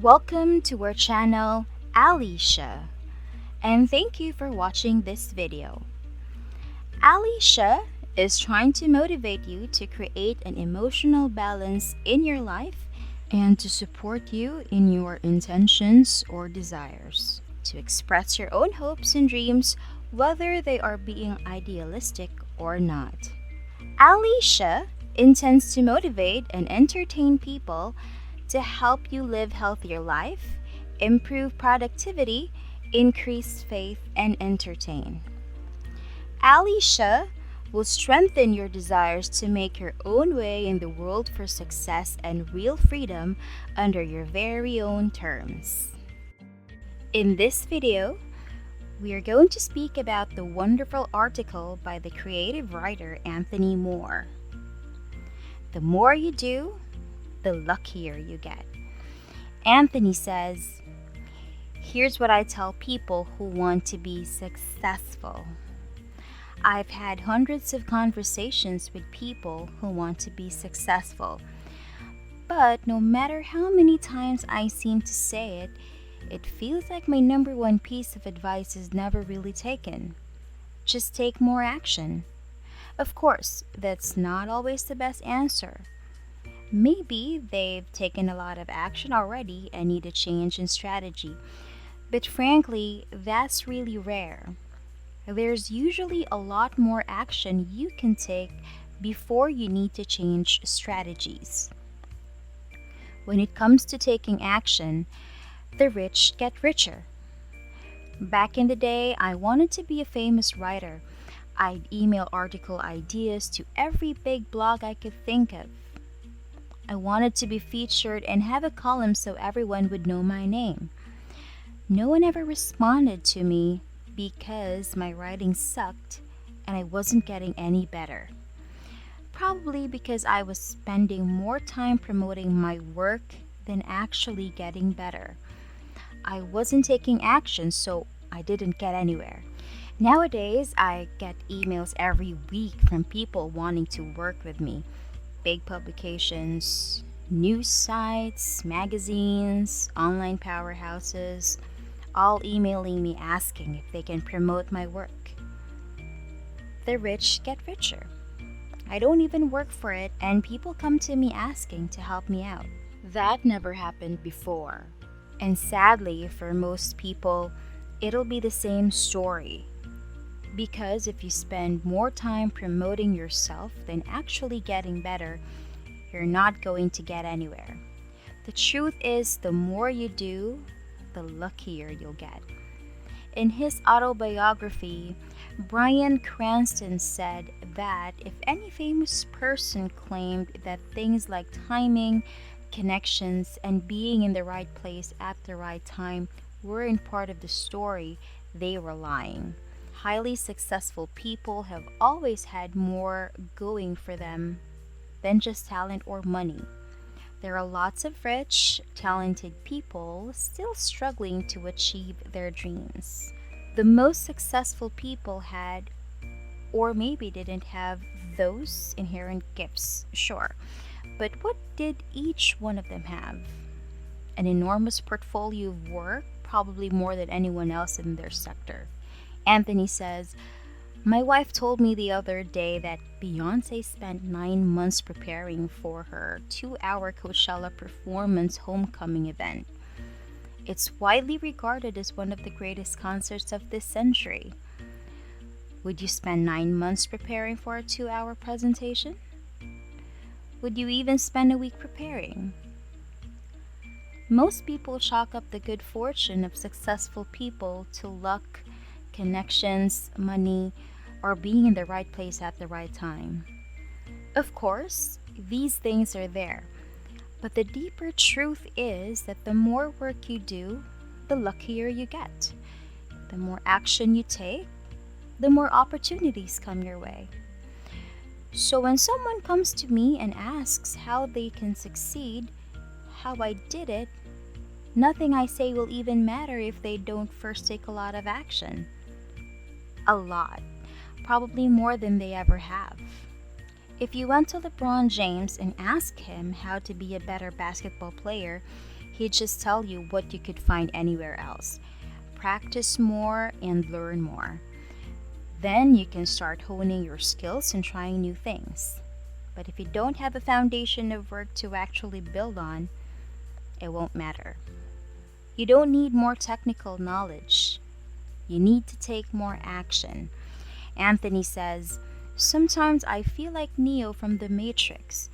Welcome to our channel, Alicia, and thank you for watching this video. Alicia is trying to motivate you to create an emotional balance in your life and to support you in your intentions or desires, to express your own hopes and dreams, whether they are being idealistic or not. Alicia intends to motivate and entertain people to help you live healthier life, improve productivity, increase faith, and entertain. Alicia will strengthen your desires to make your own way in the world for success and real freedom under your very own terms. In this video, we are going to speak about the wonderful article by the creative writer Anthony Moore. The more you do, the luckier you get. Anthony says, "Here's what I tell people who want to be successful. I've had hundreds of conversations with people who want to be successful. But no matter how many times I seem to say it, it feels like my number one piece of advice is never really taken. Just take more action." Of course, that's not always the best answer. Maybe they've taken a lot of action already and need a change in strategy. But frankly, that's really rare. There's usually a lot more action you can take before you need to change strategies. When it comes to taking action, the rich get richer. Back in the day, I wanted to be a famous writer. I'd email article ideas to every big blog I could think of. I wanted to be featured and have a column so everyone would know my name. No one ever responded to me because my writing sucked and I wasn't getting any better. Probably because I was spending more time promoting my work than actually getting better. I wasn't taking action, so I didn't get anywhere. Nowadays, I get emails every week from people wanting to work with me. Big publications, news sites, magazines, online powerhouses, all emailing me asking if they can promote my work. The rich get richer. I don't even work for it, and people come to me asking to help me out. That never happened before. And sadly, for most people, it'll be the same story. Because if you spend more time promoting yourself than actually getting better, you're not going to get anywhere. The truth is, the more you do, the luckier you'll get. In his autobiography, Bryan Cranston said that if any famous person claimed that things like timing, connections, and being in the right place at the right time weren't part of the story, they were lying. Highly successful people have always had more going for them than just talent or money. There are lots of rich, talented people still struggling to achieve their dreams. The most successful people had, or maybe didn't have, those inherent gifts, sure. But what did each one of them have? An enormous portfolio of work, probably more than anyone else in their sector. Anthony says, "My wife told me the other day that Beyoncé spent 9 months preparing for her 2-hour Coachella performance homecoming event. It's widely regarded as one of the greatest concerts of this century. Would you spend 9 months preparing for a 2-hour presentation? Would you even spend a week preparing?" Most people chalk up the good fortune of successful people to luck, connections, money, or being in the right place at the right time. Of course, these things are there, but the deeper truth is that the more work you do, the luckier you get. The more action you take, the more opportunities come your way. So when someone comes to me and asks how they can succeed, how I did it, nothing I say will even matter if they don't first take a lot of action. A lot. Probably more than they ever have. If you went to LeBron James and asked him how to be a better basketball player, He'd just tell you what you could find anywhere else. Practice more and learn more. Then you can start honing your skills and trying new things. But if you don't have a foundation of work to actually build on, it won't matter. You don't need more technical knowledge. You need to take more action. Anthony says, "Sometimes I feel like Neo from the Matrix.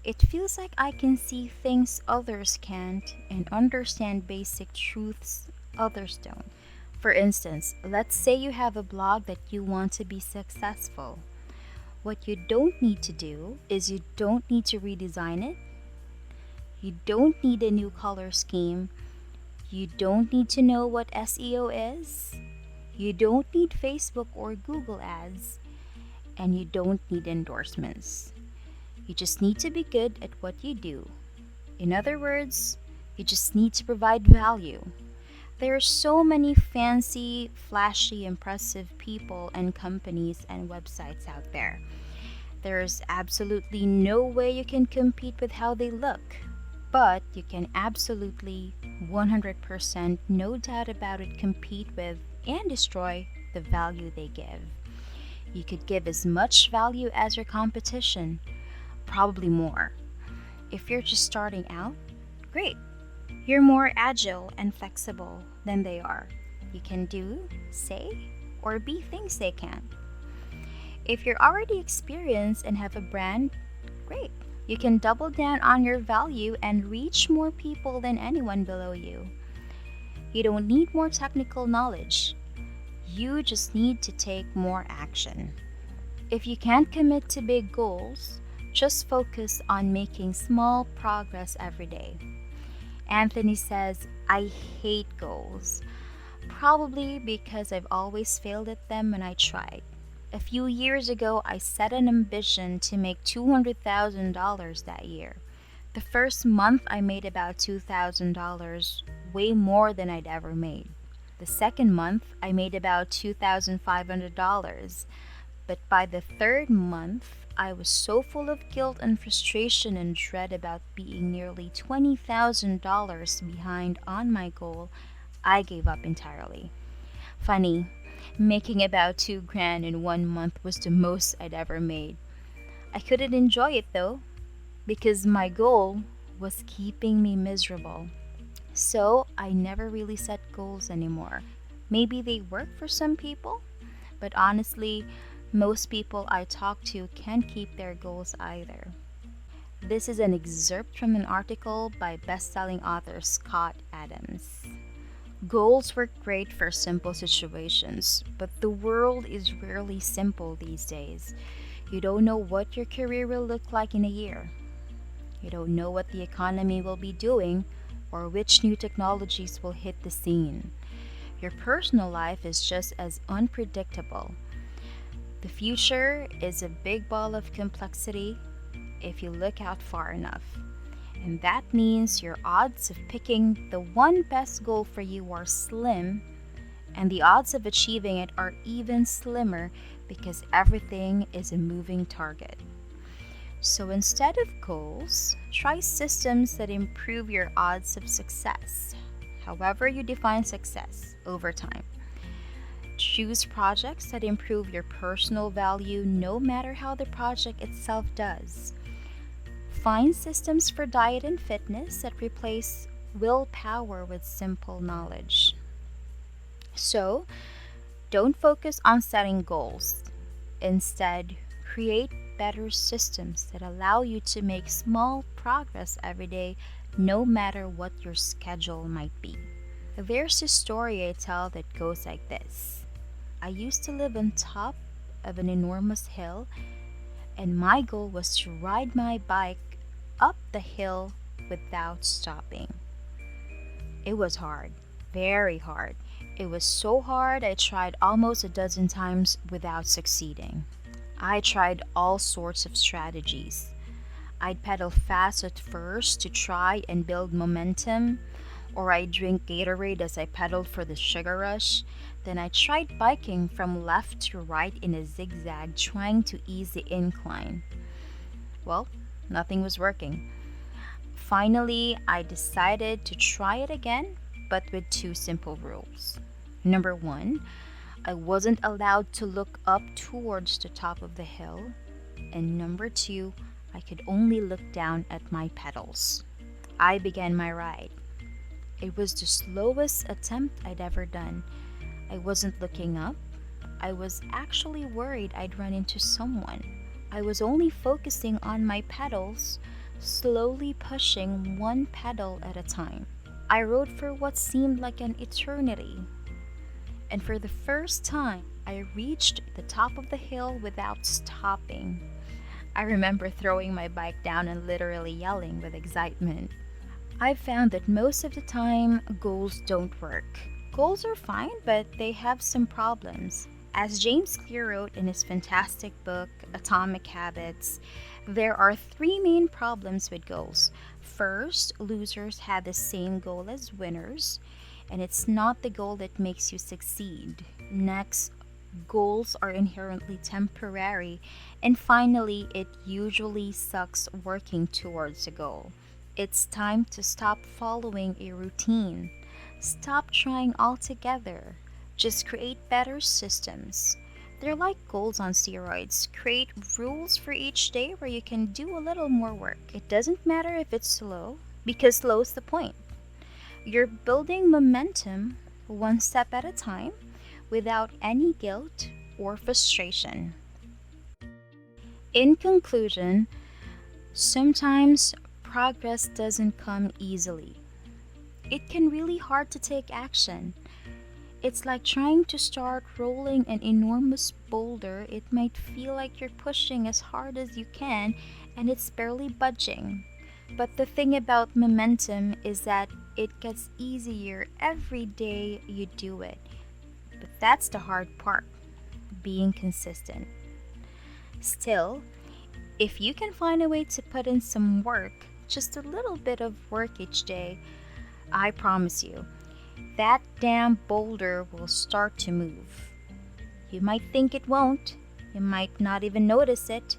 It feels like I can see things others can't and understand basic truths others don't." For instance, let's say you have a blog that you want to be successful. What you don't need to do is you don't need to redesign it. You don't need a new color scheme. You don't need to know what SEO is. You don't need Facebook or Google ads. And you don't need endorsements. You just need to be good at what you do. In other words, you just need to provide value. There are so many fancy, flashy, impressive people and companies and websites out there. There's absolutely no way you can compete with how they look. But you can absolutely, 100%, no doubt about it, compete with and destroy the value they give. You could give as much value as your competition, probably more. If you're just starting out, great. You're more agile and flexible than they are. You can do, say, or be things they can't. If you're already experienced and have a brand, great. You can double down on your value and reach more people than anyone below you. You don't need more technical knowledge. You just need to take more action. If you can't commit to big goals, just focus on making small progress every day. Anthony says, "I hate goals, probably because I've always failed at them when I tried. A few years ago, I set an ambition to make $200,000 that year. The first month, I made about $2,000, way more than I'd ever made. The second month, I made about $2,500. But by the third month, I was so full of guilt and frustration and dread about being nearly $20,000 behind on my goal, I gave up entirely." Funny, making about $2,000 in 1 month was the most I'd ever made. I couldn't enjoy it though, because my goal was keeping me miserable. So I never really set goals anymore. Maybe they work for some people, but honestly, most people I talk to can't keep their goals either. This is an excerpt from an article by best-selling author Scott Adams. "Goals work great for simple situations, but the world is rarely simple these days. You don't know what your career will look like in a year. You don't know what the economy will be doing or which new technologies will hit the scene. Your personal life is just as unpredictable. The future is a big ball of complexity if you look out far enough. And that means your odds of picking the one best goal for you are slim, and the odds of achieving it are even slimmer because everything is a moving target. So instead of goals, try systems that improve your odds of success, however you define success, over time. Choose projects that improve your personal value no matter how the project itself does. Find systems for diet and fitness that replace willpower with simple knowledge." So, don't focus on setting goals. Instead, create better systems that allow you to make small progress every day, no matter what your schedule might be. There's a story I tell that goes like this. I used to live on top of an enormous hill, and my goal was to ride my bike up the hill without stopping. It was hard, very hard. It was so hard I tried almost a dozen times without succeeding. I tried all sorts of strategies. I'd pedal fast at first to try and build momentum, or I'd drink Gatorade as I pedaled for the sugar rush. Then I tried biking from left to right in a zigzag, trying to ease the incline. Well, nothing was working. Finally, I decided to try it again, but with two simple rules. Number one, I wasn't allowed to look up towards the top of the hill. And number two, I could only look down at my pedals. I began my ride. It was the slowest attempt I'd ever done. I wasn't looking up. I was actually worried I'd run into someone. I was only focusing on my pedals, slowly pushing one pedal at a time. I rode for what seemed like an eternity. And for the first time, I reached the top of the hill without stopping. I remember throwing my bike down and literally yelling with excitement. I've found that most of the time, goals don't work. Goals are fine, but they have some problems. As James Clear wrote in his fantastic book, Atomic Habits, there are three main problems with goals. First, losers have the same goal as winners, and it's not the goal that makes you succeed. Next, goals are inherently temporary. And finally, it usually sucks working towards a goal. It's time to stop following a routine. Stop trying altogether. Just create better systems. They're like goals on steroids. Create rules for each day where you can do a little more work. It doesn't matter if it's slow, because slow is the point. You're building momentum one step at a time without any guilt or frustration. In conclusion, sometimes progress doesn't come easily. It can really hard to take action. It's like trying to start rolling an enormous boulder. It might feel like you're pushing as hard as you can and it's barely budging. But the thing about momentum is that it gets easier every day you do it. But that's the hard part, being consistent. Still, if you can find a way to put in some work, just a little bit of work each day, I promise you, that damn boulder will start to move. You might think it won't, you might not even notice it,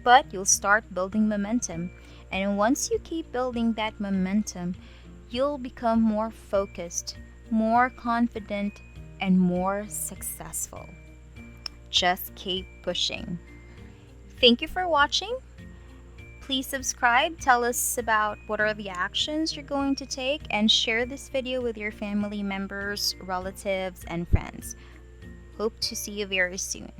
but you'll start building momentum. And once you keep building that momentum, you'll become more focused, more confident, and more successful. Just keep pushing. Thank you for watching. Please subscribe, tell us about what are the actions you're going to take, and share this video with your family members, relatives, and friends. Hope to see you very soon.